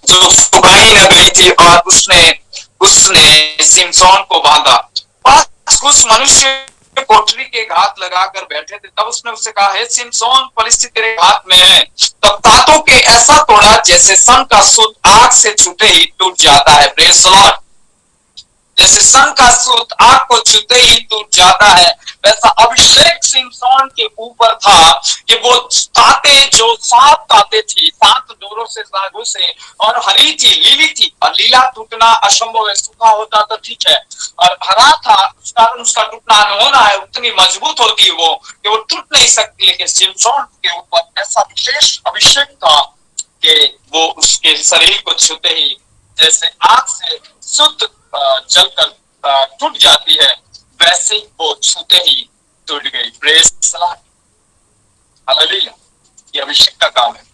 Speaker 1: जो सुखाई न गई थी, और उसने उसने सिमसोन को बांधा। पास कुछ मनुष्य कोठरी के घात लगाकर बैठे थे। तब उसने उससे कहा, हे सिमसोन, परिस्थिति तेरे हाथ में है। तब तातों के ऐसा तोड़ा जैसे सन का सूत आग से छूटे ही टूट जाता है। Praise the Lord. जैसे सन का सूत आग को छूते ही टूट जाता है, वैसा अभिषेक सिमसोन के ऊपर था कि वो ताते, जो 7 ताते थी, 7 डोरों से धागों से, और हरी थी, लीली थी, और लीला टूटना असंभव है, सूखा होता तो ठीक है, और हरा था, उस कारण उसका टूटना न होना है। उतनी मजबूत होती है वो कि वो टूट नहीं सकती। लेकिन सिमसोन के ऊपर ऐसा विशेष अभिषेक था कि वो उसके शरीर को छूते ही जैसे आग से शुद्ध जलकर टूट जाती है, वैसे ही वो छूते ही टूट गई। Praise the Lord, hallelujah. ये अभिषेक का काम है।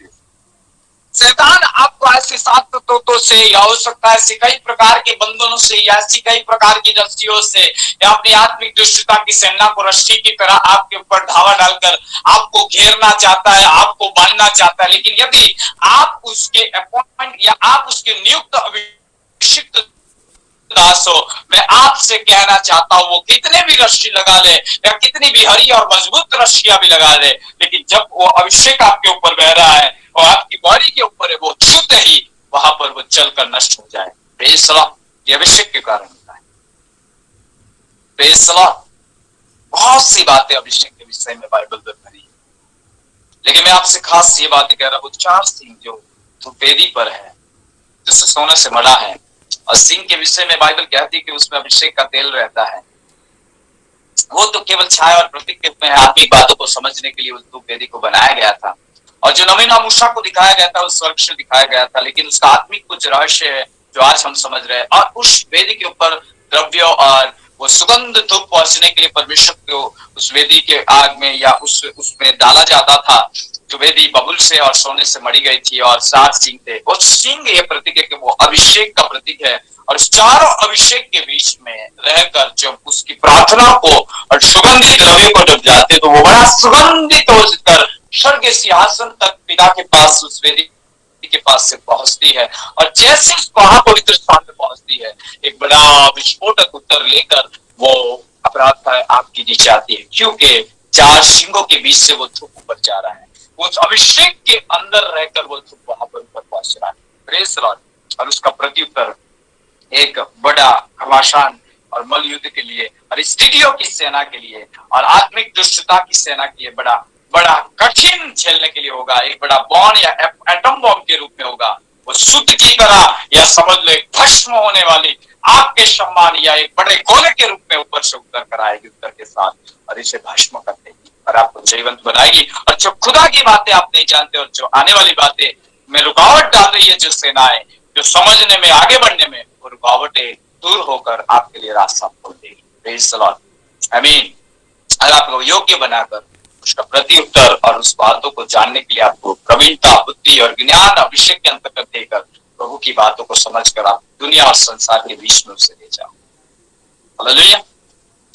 Speaker 1: शैतान आपको ऐसे 7 तत्वों से, या हो सकता है ऐसे कई प्रकार के बंधनों से, या ऐसी कई प्रकार की रस्सियों से, या अपनी आत्मिक दुष्टता की सेना को रस्सी की तरह आपके ऊपर धावा डालकर आपको घेरना चाहता है, आपको बांधना चाहता है। लेकिन यदि आप उसके अपॉइंटमेंट या आप उसके नियुक्त अभिषिक्त दास हो, मैं आपसे कहना चाहता हूं, वो कितने भी रस्सी लगा ले, या कितनी भी हरी और मजबूत रस्सियां भी लगा ले, लेकिन जब वो अभिषेक आपके ऊपर बह रहा है और आपकी बॉडी के ऊपर है, वो छूते ही वहां पर वो जलकर नष्ट हो जाए। Praise the Lord. ये अभिषेक के कारण होता है। Praise the Lord. बहुत सी बातें अभिषेक के विषय में बाइबल में भरी है, लेकिन मैं आपसे खास ये बात कह रहा हूं, 4 सिंह जो वेदी पर है, जो सोने से मड़ा है, और सिंह के विषय में बाइबल कहती है कि उसमें अभिषेक का तेल रहता है। वो तो केवल छाया और प्रतीक के रूप में आत्मिक बातों को समझने के लिए उस धूप वेदी को बनाया गया था, और जो नवीन मूसा को दिखाया गया था उस स्वर्ग से दिखाया गया था। लेकिन उसका आत्मिक कुछ रहस्य है जो आज हम समझ रहे हैं, और उस वेदी के ऊपर द्रव्य और वो सुगंध धूप पहुंचने के लिए परमेश्वर को उस वेदी के आग में या उसमें डाला जाता था, जो वेदी बबुल से और सोने से मड़ी गई थी, और 7 सिंह थे। वो सिंह ये प्रतीक है कि वो अभिषेक का प्रतीक है, और इस चारों अभिषेक के बीच में रहकर जब उसकी प्रार्थना को और सुगंधित द्रव्य को जब जाते, तो वो बड़ा सुगंधित होकर स्वर्ग सिंहासन तक पिता के पास, उस वेदी के पास से पहुंचती है। और जैसे वहां पवित्र स्थान में पहुंचती है, एक बड़ा विस्फोटक उत्तर लेकर वो अपराध आपकी नीचे आती है, क्योंकि 4 सिंहों के बीच से वो धूप ऊपर जा रहा है। उस अभिषेक के अंदर रहकर वो धूप वहां पर ऊपर पहुंच रहा है। Praise the Lord. और उसका प्रत्युत्तर एक बड़ा घमासान और मल युद्ध के लिए, और स्त्रियों की सेना के लिए, और आत्मिक दुष्टता की सेना के लिए बड़ा बड़ा कठिन झेलने के लिए होगा। एक बड़ा बॉम्ब या एटम बॉम्ब के रूप में होगा। वो सूत की तरह, या समझ लो एक भस्म होने वाली आपके सम्मान, या एक बड़े गोले के रूप में ऊपर से उतर कर आएगी उत्तर के साथ, और इसे भस्म कर देगी और आपको जीवंत बनाएगी। और जो खुदा की बातें आप नहीं जानते, और जो आने वाली बातें में रुकावट डाल रही है, जो सेनाएं, जो समझने में, आगे बढ़ने में, वो रुकावटें दूर होकर आपके लिए रास्ता खोल देगी। Praise the Lord. आमीन। अगर आप लोग योग्य बनाकर उसका प्रत्युत्तर और उस बातों को जानने के लिए आपको प्रवीणता, बुद्धि और ज्ञान अभिषेक के अंतर्गत देकर प्रभु की बातों को समझकर आप दुनिया और संसार के बीच में उसे ले जाओ। हालेलुया।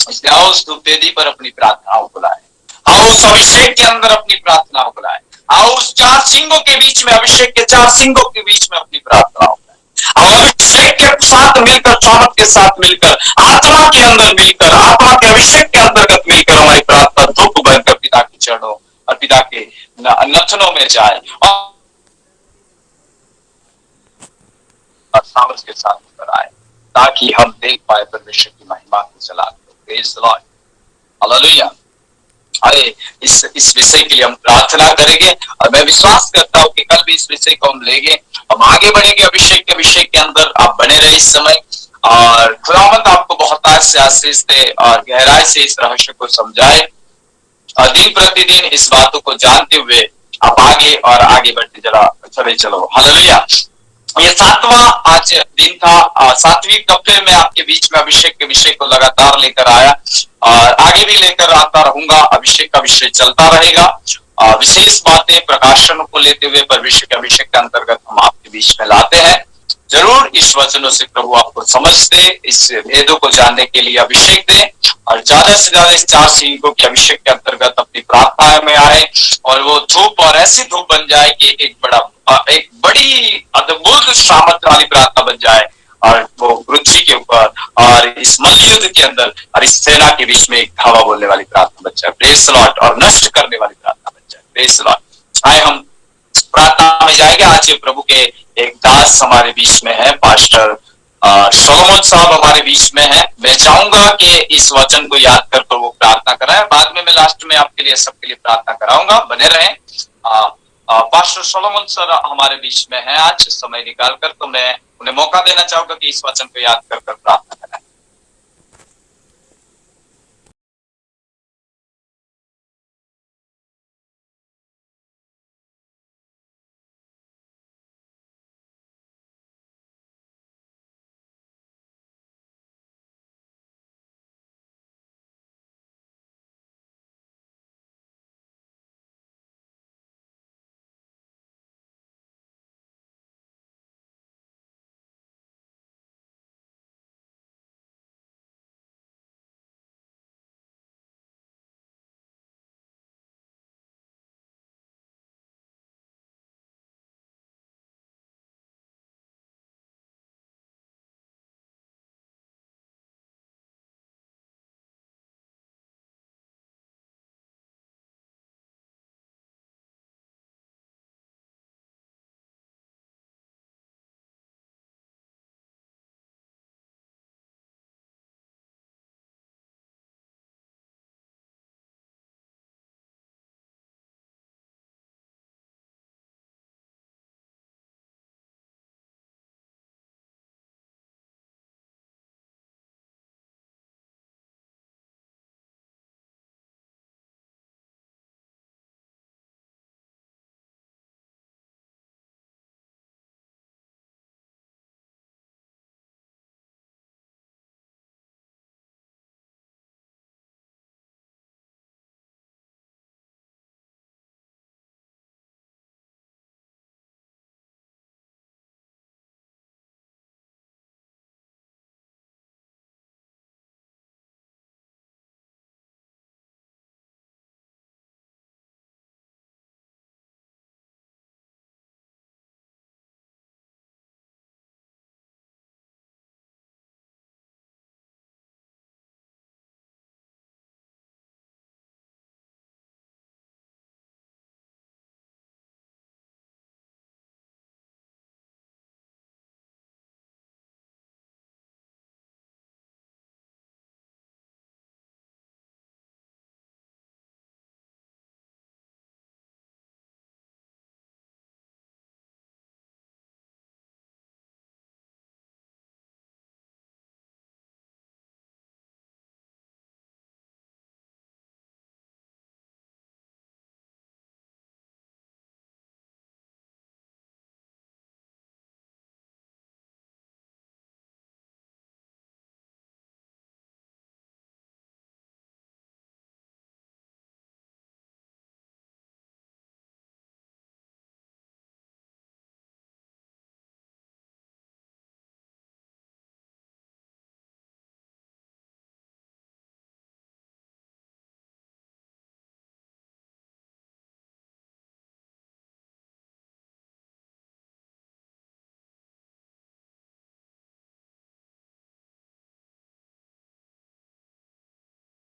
Speaker 1: इसलिए आओ उस वेदी पर अपनी प्रार्थनाओं को लाए, आओ उस अभिषेक के अंदर अपनी प्रार्थनाओं को लाए, आओ उस 4 सिंहों के बीच में, अभिषेक के 4 सिंहों के बीच में अपनी प्रार्थनाओं को लाए। आओ अभिषेक के साथ मिलकर, चौमत के साथ मिलकर, आत्मा के अंदर मिलकर, आत्मा के अभिषेक के अंतर्गत मिलकर हमारी प्रार्थना धूप बनकर पिता के चरणों और पिता के नथनों में जाए, और सामर्थ के साथ ऊपर आए, ताकि हम देख पाए परमेश्वर की महिमा को चला। Praise the Lord. हालेलुया। अरे इस विषय के लिए हम प्रार्थना करेंगे, और मैं विश्वास करता हूं कि कल भी इस विषय को हम लेंगे, हम आगे बढ़ेंगे अभिषेक के विषय के अंदर। आप बने रहे इस समय, और खुदावंद आपको बहुत से आशीष दे और गहराई से इस रहस्य को समझाए, और दिन प्रतिदिन इस बातों को जानते हुए आप आगे और आगे बढ़ते चले चलो। हालेलुया। ये सातवां आज दिन था। सातवीं कफ्ते में आपके बीच में अभिषेक के विषय को लगातार लेकर आया और आगे भी लेकर आता रहूंगा। अभिषेक का विषय चलता रहेगा। विशेष बातें प्रकाशन को लेते हुए परमेश्वर के अभिषेक के अंतर्गत हम आपके बीच में लाते हैं। जरूर इस वचनों से प्रभु आपको समझ दे, इस भेदों को जानने के लिए अभिषेक दे और ज्यादा से ज्यादा इस 4 सिंहों के अभिषेक के अंतर्गत अपनी प्रार्थना में आए और वो धूप और ऐसी धूप बन जाए कि एक बड़ी अद्भुत सामर्थ वाली प्रार्थना बन जाए और वो पृथ्वी के ऊपर और इस मल्लयुद्ध के अंदर और इस सेना के बीच में एक धावा बोलने वाली प्रार्थना बन जाए। Praise the Lord. और नष्ट करने वाली प्रार्थना बन जाए। Praise the Lord. आए हम प्रार्थना में जाएंगे। आज प्रभु के एक दास हमारे बीच में है, पास्टर सोलोमन साहब हमारे बीच में है। मैं चाहूंगा कि इस वचन को याद कर प्रभु प्रार्थना कराएं। बाद में मैं लास्ट में आपके लिए सबके लिए प्रार्थना कराऊंगा। बने रहें। पास्टर सोलोमन सर हमारे बीच में है आज समय निकालकर, तो मैं उन्हें मौका देना चाहूंगा कि इस वचन को याद कर प्रार्थना करें।